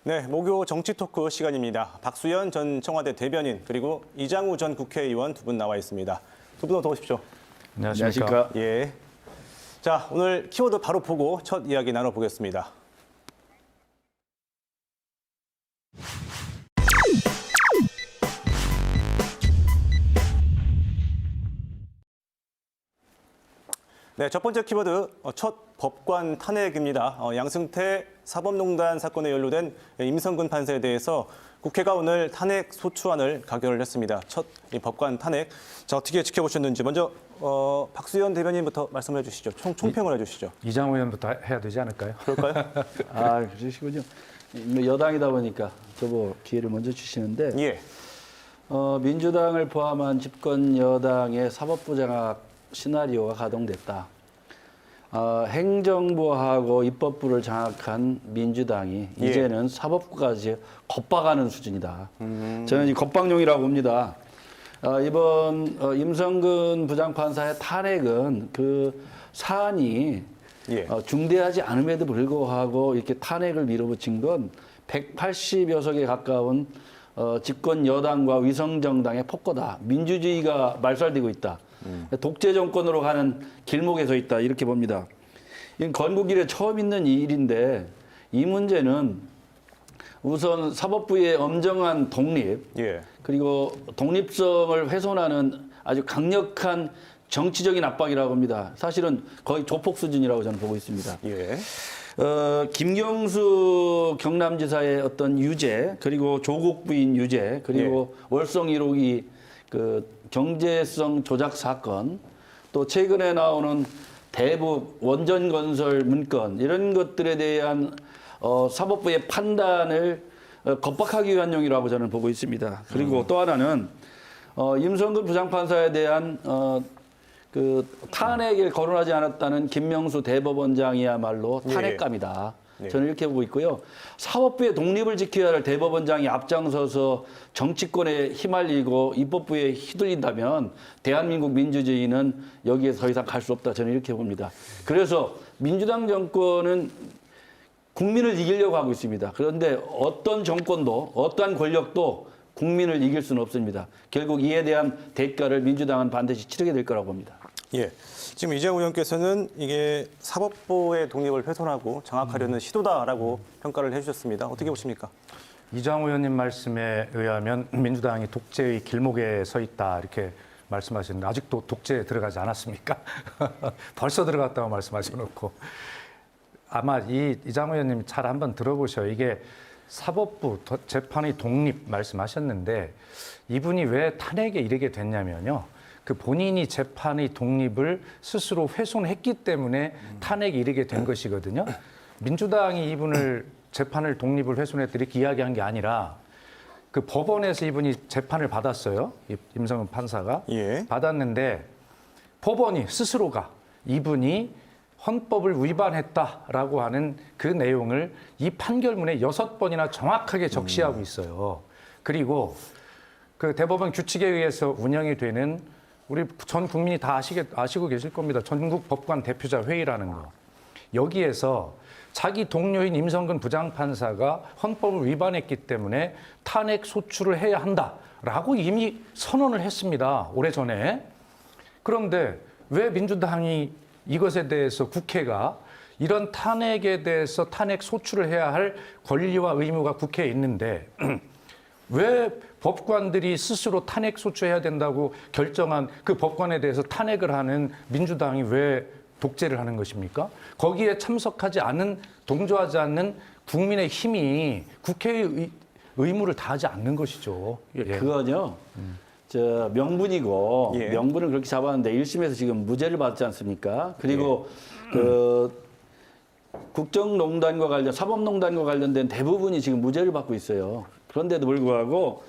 네, 목요 정치 토크 시간입니다. 박수현 전 청와대 대변인 그리고 이장우 전 국회의원 두 분 나와 있습니다. 두 분 어서 오십시오. 안녕하십니까. 예. 자, 오늘 키워드 바로 보고 첫 이야기 나눠보겠습니다. 네, 첫 번째 키워드 첫 법관 탄핵입니다. 양승태 사법농단 사건에 연루된 임성근 판사에 대해서 국회가 오늘 탄핵 소추안을 가결을 했습니다. 첫 이 법관 탄핵. 자, 어떻게 지켜보셨는지 먼저 박수현 대변인부터 말씀해 주시죠. 총평을 해주시죠. 이장우 의원부터 해야 되지 않을까요? 그럴까요? 그러시군요. 여당이다 보니까 저보 기회를 먼저 주시는데 예. 민주당을 포함한 집권 여당의 사법부 장악 시나리오가 가동됐다. 행정부하고 입법부를 장악한 민주당이 예. 이제는 사법부까지 겁박하는 수준이다. 저는 이 겁박용이라고 봅니다. 이번 임성근 부장판사의 탄핵은 그 사안이 예. 중대하지 않음에도 불구하고 이렇게 탄핵을 밀어붙인 건 180여 석에 가까운 집권 여당과 위성정당의 폭거다. 민주주의가 말살되고 있다. 독재 정권으로 가는 길목에 서 있다. 이렇게 봅니다. 이건 건국 이래 처음 있는 일인데 이 문제는 우선 사법부의 엄정한 독립 예. 그리고 독립성을 훼손하는 아주 강력한 정치적인 압박이라고 합니다. 사실은 거의 조폭 수준이라고 저는 보고 있습니다. 예. 김경수 경남지사의 어떤 유죄, 그리고 조국 부인 유죄, 그리고 월성 1호기 그 경제성 조작 사건, 또 최근에 나오는 대북 원전건설 문건 이런 것들에 대한 사법부의 판단을 겁박하기 위한 용이라고 저는 보고 있습니다. 그리고 또 하나는 임성근 부장판사에 대한 그 탄핵을 거론하지 않았다는 김명수 대법원장이야말로 탄핵감이다. 저는 이렇게 보고 있고요. 사법부의 독립을 지켜야 할 대법원장이 앞장서서 정치권에 휘말리고 입법부에 휘둘린다면 대한민국 민주주의는 여기에서 더 이상 갈 수 없다. 저는 이렇게 봅니다. 그래서 민주당 정권은 국민을 이기려고 하고 있습니다. 그런데 어떤 정권도 어떠한 권력도 국민을 이길 수는 없습니다. 결국 이에 대한 대가를 민주당은 반드시 치르게 될 거라고 봅니다. 예. 지금 이장우 의원께서는 이게 사법부의 독립을 훼손하고 장악하려는 시도다라고 평가를 해주셨습니다. 어떻게 보십니까? 이장우 의원님 말씀에 의하면 민주당이 독재의 길목에 서 있다 이렇게 말씀하셨는데 아직도 독재에 들어가지 않았습니까? 벌써 들어갔다고 말씀하셔놓고 아마 이장우 의원님 잘 한번 들어보셔요. 이게 사법부 재판의 독립 말씀하셨는데 이분이 왜 탄핵에 이르게 됐냐면요. 그 본인이 재판의 독립을 스스로 훼손했기 때문에 탄핵에 이르게 된 것이거든요. 민주당이 이분을 재판을 독립을 훼손했다 이렇게 이야기한 게 아니라 그 법원에서 이분이 재판을 받았어요. 임성근 판사가. 예. 받았는데 법원이 스스로가 이분이 헌법을 위반했다라고 하는 그 내용을 이 판결문에 6번이나 정확하게 적시하고 있어요. 그리고 그 대법원 규칙에 의해서 운영이 되는 우리 전 국민이 다 아시고 계실 겁니다. 전국 법관 대표자 회의라는 거. 여기에서 자기 동료인 임성근 부장판사가 헌법을 위반했기 때문에 탄핵 소추를 해야 한다라고 이미 선언을 했습니다. 오래전에. 그런데 왜 민주당이 이것에 대해서 국회가 이런 탄핵에 대해서 탄핵 소추를 해야 할 권리와 의무가 국회에 있는데 왜 법관들이 스스로 탄핵 소추해야 된다고 결정한 그 법관에 대해서 탄핵을 하는 민주당이 왜 독재를 하는 것입니까? 거기에 참석하지 않은, 동조하지 않는 국민의 힘이 국회의 의무를 다하지 않는 것이죠. 예. 그거요. 저 명분이고 예. 명분을 그렇게 잡았는데 1심에서 지금 무죄를 받지 않습니까? 그리고 그 국정농단과 사법농단과 관련된 대부분이 지금 무죄를 받고 있어요. 그런데도 불구하고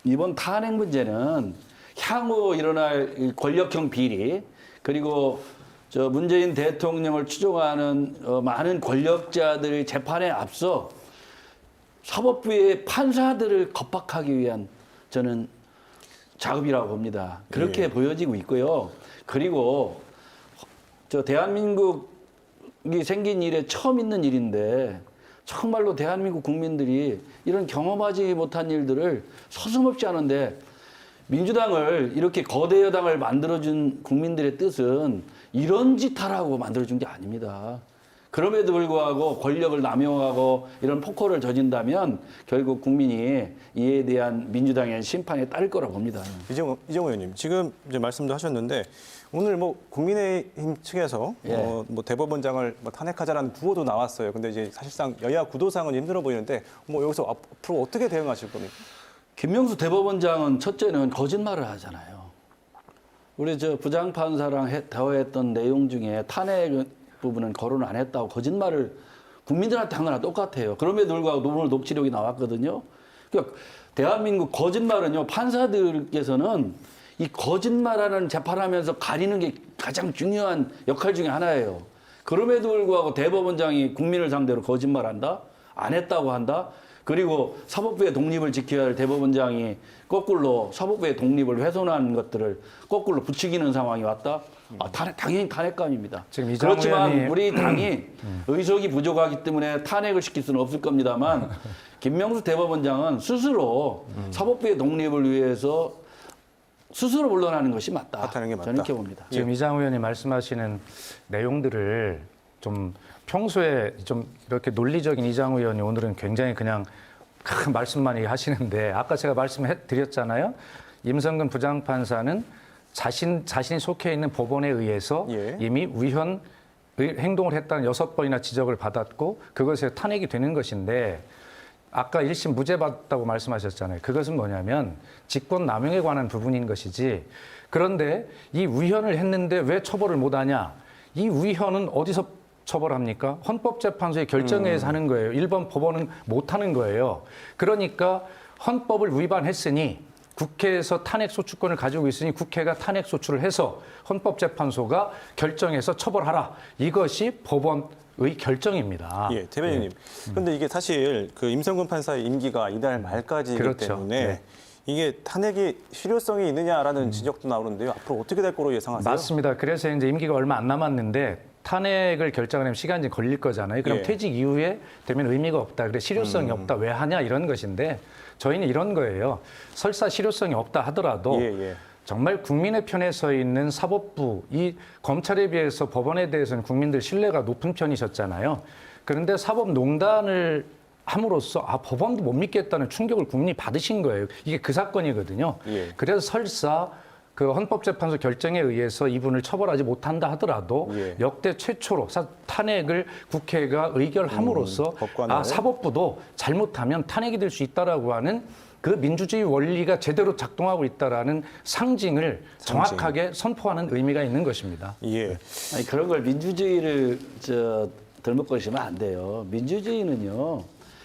이번 탄핵 문제는 향후 일어날 권력형 비리 그리고 저 문재인 대통령을 추종하는 많은 권력자들의 재판에 앞서 사법부의 판사들을 겁박하기 위한 저는 작업이라고 봅니다. 그렇게 보여지고 있고요. 그리고 저 대한민국이 생긴 이래 처음 있는 일인데 정말로 대한민국 국민들이 이런 경험하지 못한 일들을 서슴없이 하는데 민주당을 이렇게 거대 여당을 만들어준 국민들의 뜻은 이런 짓 하라고 만들어준 게 아닙니다. 그럼에도 불구하고 권력을 남용하고 이런 폭거를 저진다면 결국 국민이 이에 대한 민주당의 심판에 따를 거라고 봅니다. 이정우 의원님, 지금 이제 말씀도 하셨는데 오늘 뭐 국민의힘 측에서 예. 뭐 대법원장을 뭐 탄핵하자라는 구호도 나왔어요. 근데 이제 사실상 여야 구도상은 힘들어 보이는데 뭐 여기서 앞으로 어떻게 대응하실 겁니까? 김명수 대법원장은 첫째는 거짓말을 하잖아요. 우리 저 부장판사랑 대화했던 내용 중에 탄핵 부분은 거론을 안 했다고 거짓말을 국민들한테 한 거랑 똑같아요. 그럼에도 불구하고 오늘 녹취록이 나왔거든요. 그러니까 대한민국 거짓말은요, 판사들께서는 이 거짓말하는 재판하면서 가리는 게 가장 중요한 역할 중에 하나예요. 그럼에도 불구하고 대법원장이 국민을 상대로 거짓말한다? 안 했다고 한다? 그리고 사법부의 독립을 지켜야 할 대법원장이 거꾸로 사법부의 독립을 훼손한 것들을 거꾸로 부추기는 상황이 왔다? 당연히 탄핵감입니다. 지금 이정우 그렇지만 의원이 우리 당이 의석이 부족하기 때문에 탄핵을 시킬 수는 없을 겁니다만 김명수 대법원장은 스스로 사법부의 독립을 위해서 스스로 물러나는 것이 맞다. 사퇴하는 게 맞다. 저는 이렇게 봅니다. 지금 이장우 의원이 말씀하시는 내용들을 좀 평소에 좀 이렇게 논리적인 이장우 의원이 오늘은 굉장히 그냥 큰 말씀만 하시는데 아까 제가 말씀드렸잖아요. 임성근 부장판사는 자신이 속해 있는 법원에 의해서 예. 이미 위헌 행동을 했다는 6번이나 지적을 받았고 그것에 탄핵이 되는 것인데 아까 1심 무죄 받았다고 말씀하셨잖아요. 그것은 뭐냐면 직권 남용에 관한 부분인 것이지. 그런데 이 위헌을 했는데 왜 처벌을 못하냐? 이 위헌은 어디서 처벌합니까? 헌법재판소의 결정에 의해서 하는 거예요. 일반 법원은 못하는 거예요. 그러니까 헌법을 위반했으니 국회에서 탄핵 소추권을 가지고 있으니 국회가 탄핵 소추를 해서 헌법재판소가 결정해서 처벌하라. 이것이 법원의 결정입니다. 예, 대변인님. 그런데 이게 사실 그 임성근 판사의 임기가 이달 말까지이기 그렇죠. 때문에 네. 이게 탄핵이 실효성이 있느냐라는 지적도 나오는데요. 앞으로 어떻게 될 거로 예상하세요? 맞습니다. 그래서 이제 임기가 얼마 안 남았는데 탄핵을 결정하려면 시간이 걸릴 거잖아요. 그럼 예. 퇴직 이후에 되면 의미가 없다. 그래 실효성이 없다. 왜 하냐 이런 것인데 저희는 이런 거예요. 설사 실효성이 없다 하더라도 예. 정말 국민의 편에 서 있는 사법부, 이 검찰에 비해서 법원에 대해서는 국민들 신뢰가 높은 편이셨잖아요. 그런데 사법농단을 함으로써 법원도 못 믿겠다는 충격을 국민이 받으신 거예요. 이게 그 사건이거든요. 예. 그래서 설사 그 헌법재판소 결정에 의해서 이분을 처벌하지 못한다 하더라도 예. 역대 최초로 탄핵을 국회가 의결함으로써 법관을. 사법부도 잘못하면 탄핵이 될 수 있다라고 하는 그 민주주의 원리가 제대로 작동하고 있다라는 상징을 정확하게 선포하는 의미가 있는 것입니다. 예. 아니, 그런 걸 민주주의를 들먹거리시면 안 돼요. 민주주의는요,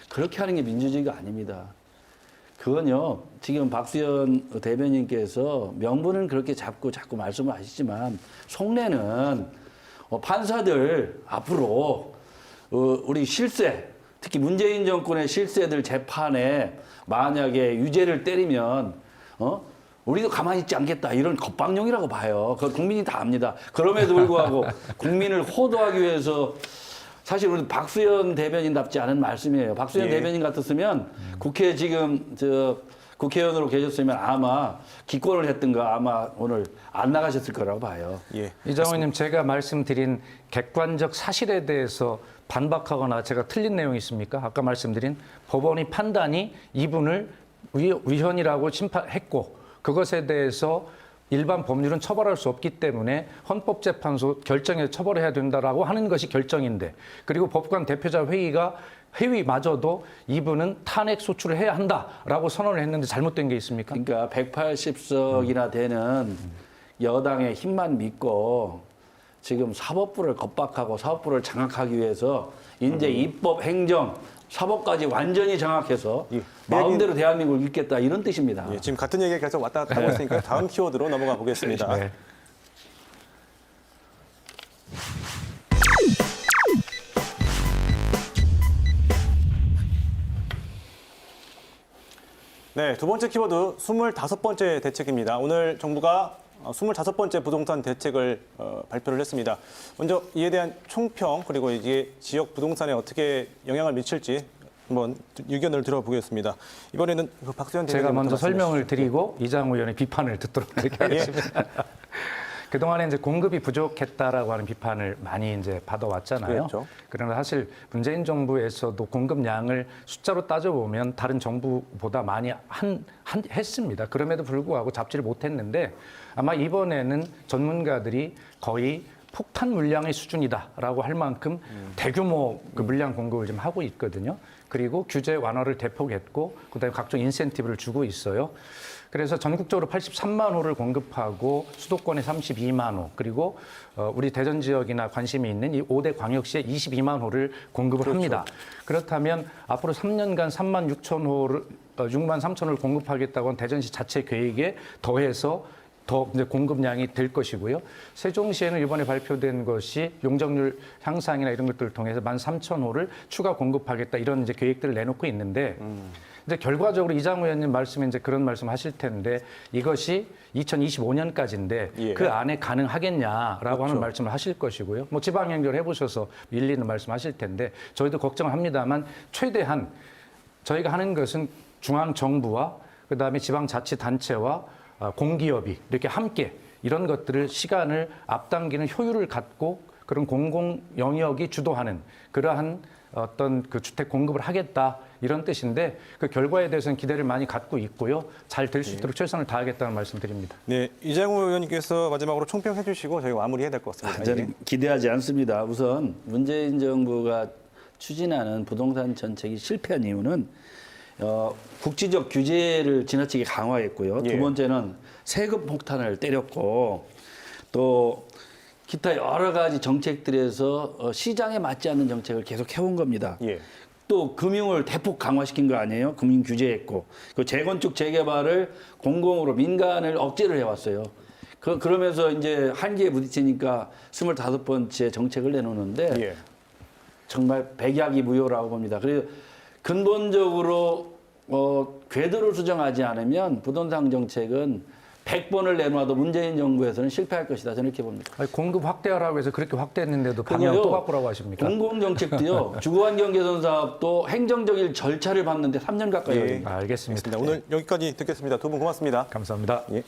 그렇게 하는 게 민주주의가 아닙니다. 그건요, 지금 박수현 대변인께서 명분은 그렇게 자꾸 말씀을 하시지만 속내는 판사들 앞으로 우리 실세, 특히 문재인 정권의 실세들 재판에 만약에 유죄를 때리면 우리도 가만히 있지 않겠다 이런 겁방용이라고 봐요. 그걸 국민이 다 압니다. 그럼에도 불구하고 국민을 호도하기 위해서 사실 우리 박수현 대변인답지 않은 말씀이에요. 박수현 예. 대변인 같았으면 국회에 지금 국회의원으로 계셨으면 아마 기권을 했든가 아마 오늘 안 나가셨을 거라고 봐요. 예. 이장호 의원님, 제가 말씀드린 객관적 사실에 대해서 반박하거나 제가 틀린 내용이 있습니까? 아까 말씀드린 법원의 판단이 이분을 위헌이라고 심판했고 그것에 대해서 일반 법률은 처벌할 수 없기 때문에 헌법재판소 결정에 처벌해야 된다라고 하는 것이 결정인데 그리고 법관 대표자 회의마저도 이분은 탄핵 소추를 해야 한다라고 선언을 했는데 잘못된 게 있습니까? 그러니까 180석이나 되는 여당의 힘만 믿고 지금 사법부를 겁박하고 사법부를 장악하기 위해서 이제 입법, 행정, 사법까지 완전히 장악해서 예. 마음대로 대한민국을 읽겠다 이런 뜻입니다. 예, 지금 같은 얘기가 계속 왔다 갔다 하고 있으니까 다음 키워드로 넘어가 보겠습니다. 네. 네, 두 번째 키워드 25번째 대책입니다. 오늘 정부가 25번째 부동산 대책을 발표를 했습니다. 먼저 이에 대한 총평 그리고 이게 지역 부동산에 어떻게 영향을 미칠지 한번 의견을 들어보겠습니다. 이번에는 그 박수현 대표님 제가 먼저 설명을 말씀해 드리고 이장우 의원의 비판을 듣도록 하겠습니다. 그동안에 이제 공급이 부족했다라고 하는 비판을 많이 이제 받아왔잖아요. 그렇죠. 그러나 사실 문재인 정부에서도 공급량을 숫자로 따져보면 다른 정부보다 많이 했습니다. 그럼에도 불구하고 잡지를 못했는데 아마 이번에는 전문가들이 거의 폭탄 물량의 수준이다라고 할 만큼 대규모 그 물량 공급을 좀 하고 있거든요. 그리고 규제 완화를 대폭했고 그다음에 각종 인센티브를 주고 있어요. 그래서 전국적으로 83만 호를 공급하고 수도권에 32만 호 그리고 우리 대전 지역이나 관심이 있는 이 5대 광역시에 22만 호를 공급을 합니다. 그렇다면 앞으로 3년간 3만 6천 호를 6만 3천 호를 공급하겠다고 한 대전시 자체 계획에 더해서 더 이제 공급량이 될 것이고요. 세종시에는 이번에 발표된 것이 용적률 향상이나 이런 것들을 통해서 13,000호를 추가 공급하겠다 이런 이제 계획들을 내놓고 있는데 이제 결과적으로 이장우 의원님 말씀에 이제 그런 말씀하실 텐데 이것이 2025년까지인데 예. 그 안에 가능하겠냐라고 그렇죠. 하는 말씀을 하실 것이고요. 뭐 지방 연결 해보셔서 일리는 말씀하실 텐데 저희도 걱정을 합니다만 최대한 저희가 하는 것은 중앙 정부와 그다음에 지방 자치단체와 공기업이 이렇게 함께 이런 것들을 시간을 앞당기는 효율을 갖고 그런 공공 영역이 주도하는 그러한 어떤 그 주택 공급을 하겠다 이런 뜻인데 그 결과에 대해서는 기대를 많이 갖고 있고요. 잘 될 수 있도록 최선을 다하겠다는 말씀드립니다. 네, 이장우 의원님께서 마지막으로 총평해 주시고 저희가 마무리해야 될 것 같습니다. 저는 기대하지 않습니다. 우선 문재인 정부가 추진하는 부동산 정책이 실패한 이유는 국지적 규제를 지나치게 강화했고요. 예. 두 번째는 세금 폭탄을 때렸고 또 기타 여러 가지 정책들에서 시장에 맞지 않는 정책을 계속 해온 겁니다. 예. 또 금융을 대폭 강화시킨 거 아니에요? 금융 규제했고 그 재건축 재개발을 공공으로 민간을 억제를 해왔어요. 그러면서 이제 한계에 부딪히니까 25번째 정책을 내놓는데 예. 정말 백약이무효라고 봅니다. 그래서 근본적으로 궤도를 수정하지 않으면 부동산 정책은 100번을 내놔도 문재인 정부에서는 실패할 것이다. 저는 이렇게 봅니다. 아니, 공급 확대하라고 해서 그렇게 확대했는데도 방향 또 바꾸라고 하십니까? 공공정책도요. 주거환경 개선 사업도 행정적인 절차를 밟는데 3년 가까이 예. 걸립니다. 알겠습니다. 오늘 여기까지 듣겠습니다. 두 분 고맙습니다. 감사합니다. 예.